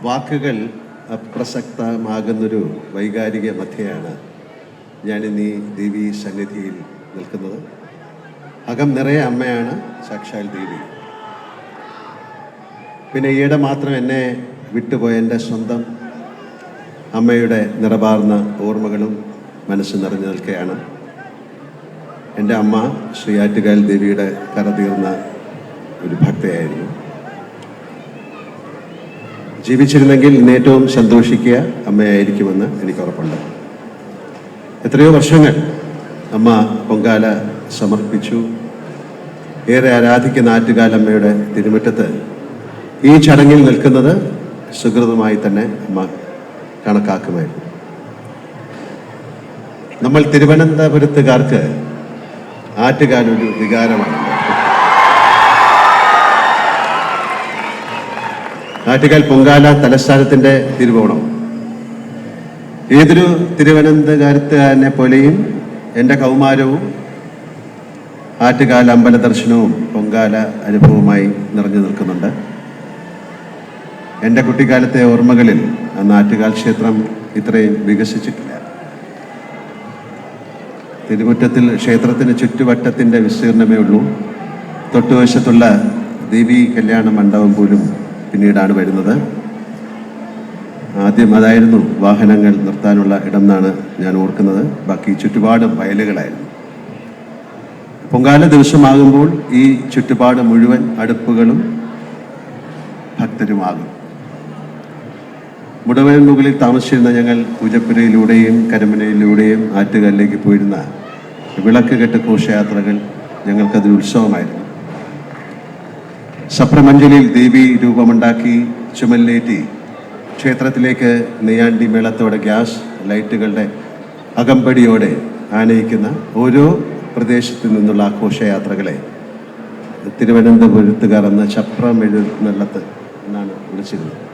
വാക്കുകൾ അപ്രസക്തമാകുന്നൊരു വൈകാരിക മധ്യയാണ് ഞാനിന്നീ ദേവി സന്നിധിയിൽ നിൽക്കുന്നത്. അകം നിറയെ അമ്മയാണ് സാക്ഷാൽ ദേവി. പിന്നെ ഈയിടെ മാത്രം എന്നെ വിട്ടുപോയ എൻ്റെ സ്വന്തം അമ്മയുടെ നിറപാർന്ന ഓർമ്മകളും മനസ്സ് നിറഞ്ഞു നിൽക്കുകയാണ്. എൻ്റെ അമ്മ ശ്രീയാറ്റുകാൽ ദേവിയുടെ കരതീർന്ന ഒരു ഭക്തയായിരുന്നു. ജീവിച്ചിരുന്നെങ്കിൽ ഇന്ന് ഏറ്റവും സന്തോഷിക്കുക അമ്മയായിരിക്കുമെന്ന് എനിക്ക് ഉറപ്പുണ്ട്. എത്രയോ വർഷങ്ങൾ അമ്മ പൊങ്കാല സമർപ്പിച്ചു. ഏറെ ആരാധിക്കുന്ന ആറ്റുകാലമ്മയുടെ തിരുമുറ്റത്ത് ഈ ചടങ്ങിൽ നിൽക്കുന്നത് സുഹൃതമായി തന്നെ അമ്മ കണക്കാക്കുമായിരുന്നു. നമ്മൾ തിരുവനന്തപുരത്തുകാർക്ക് ആറ്റുകാൽ ഒരു വികാരമാണ്. ആറ്റുകാൽ പൊങ്കാല തലസ്ഥാനത്തിൻ്റെ തിരുവോണം. ഏതൊരു തിരുവനന്തപുരത്തുകാരനെ പോലെയും എൻ്റെ കൗമാരവും ആറ്റുകാൽ അമ്പല ദർശനവും പൊങ്കാല അനുഭവമായി നിറഞ്ഞു നിൽക്കുന്നുണ്ട്. എൻ്റെ കുട്ടിക്കാലത്തെ ഓർമ്മകളിൽ അന്ന് ആറ്റുകാൽ ക്ഷേത്രം ഇത്രയും വികസിച്ചിട്ടില്ല. തിരുമുറ്റത്തിൽ ക്ഷേത്രത്തിന് ചുറ്റുവട്ടത്തിൻ്റെ വിസ്തീർണമേ ഉള്ളൂ. തൊട്ടുവശത്തുള്ള ദേവി കല്യാണ മണ്ഡപം പോലും പിന്നീടാണ് വരുന്നത്. ആദ്യം അതായിരുന്നു വാഹനങ്ങൾ നിർത്താനുള്ള ഇടം എന്നാണ് ഞാൻ ഓർക്കുന്നത്. ബാക്കി ചുറ്റുപാടും വയലുകളായിരുന്നു. പൊങ്കാല ദിവസമാകുമ്പോൾ ഈ ചുറ്റുപാട് മുഴുവൻ അടുപ്പുകളും ഭക്തരുമാകും. മുടവൻ മുകളിൽ താമസിച്ചിരുന്ന ഞങ്ങൾ പൂജപ്പുരയിലൂടെയും കരമനയിലൂടെയും ആറ്റുകാലിലേക്ക് പോയിരുന്ന വിളക്ക് കെട്ട് ഘോഷയാത്രകൾ ഞങ്ങൾക്കതൊരു ഉത്സവമായിരുന്നു. സപ്രമഞ്ജലിയിൽ ദേവി രൂപമുണ്ടാക്കി ചുമലിലേറ്റി ക്ഷേത്രത്തിലേക്ക് നെയ്യാണ്ടി മേളത്തോടെ ഗ്യാസ് ലൈറ്റുകളുടെ അകമ്പടിയോടെ ആനയിക്കുന്ന ഓരോ പ്രദേശത്തു നിന്നുള്ള ഘോഷയാത്രകളെ തിരുവനന്തപുരത്തുകാർ എന്ന ചപ്രമെഴുന്നള്ളത്ത് എന്നാണ് വിളിച്ചിരുന്നത്.